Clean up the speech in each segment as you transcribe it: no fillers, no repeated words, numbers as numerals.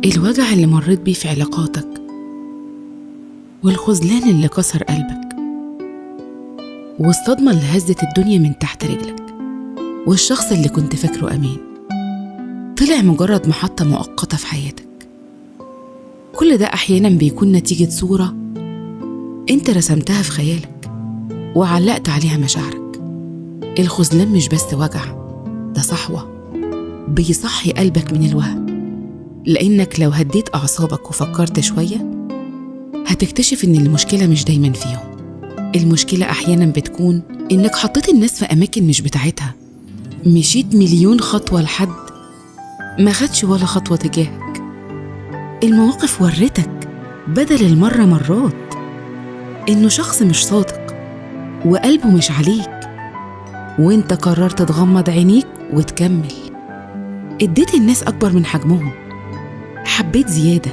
الوجع اللي مريت بيه في علاقاتك، والخذلان اللي كسر قلبك، والصدمة اللي هزت الدنيا من تحت رجلك، والشخص اللي كنت فاكره أمين طلع مجرد محطة مؤقتة في حياتك. كل ده أحيانا بيكون نتيجة صورة أنت رسمتها في خيالك وعلقت عليها مشاعرك. الخذلان مش بس وجع، ده صحوة بيصحي قلبك من الوهم، لأنك لو هديت أعصابك وفكرت شوية هتكتشف إن المشكلة مش دايما فيهم. المشكلة أحيانا بتكون إنك حطيت الناس في أماكن مش بتاعتها، مشيت مليون خطوة لحد ما خدش ولا خطوة تجاهك. المواقف ورتك بدل المرة مرات إنه شخص مش صادق وقلبه مش عليك، وإنت قررت تغمض عينيك وتكمل. اديت الناس أكبر من حجمهم، حبيت زيادة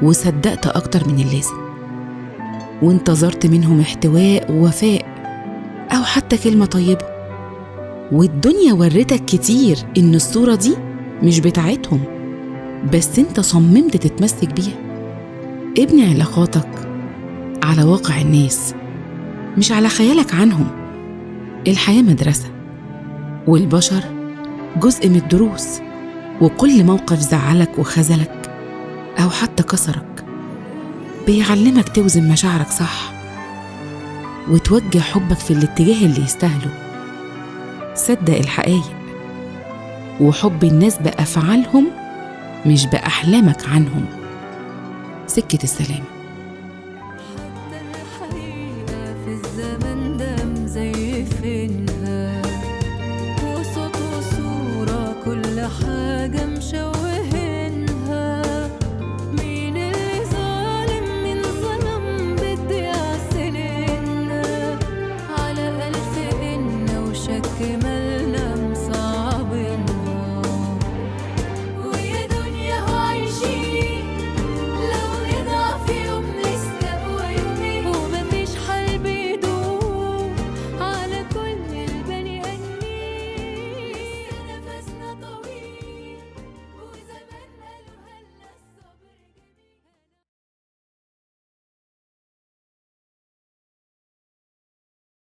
وصدقت أكتر من اللازم، وانتظرت منهم احتواء ووفاء أو حتى كلمة طيبة. والدنيا ورتك كتير إن الصورة دي مش بتاعتهم، بس انت صممت تتمسك بيها. ابني علاقاتك على واقع الناس مش على خيالك عنهم. الحياة مدرسة، والبشر جزء من الدروس، وكل موقف زعلك وخذلك أو حتى كسرك بيعلمك توزن مشاعرك صح وتوجه حبك في الاتجاه اللي يستاهله. صدق الحقائق وحب الناس بأفعالهم مش بأحلامك عنهم. سكة السلام. حتى الحقيقة في الزمن ده مزيفين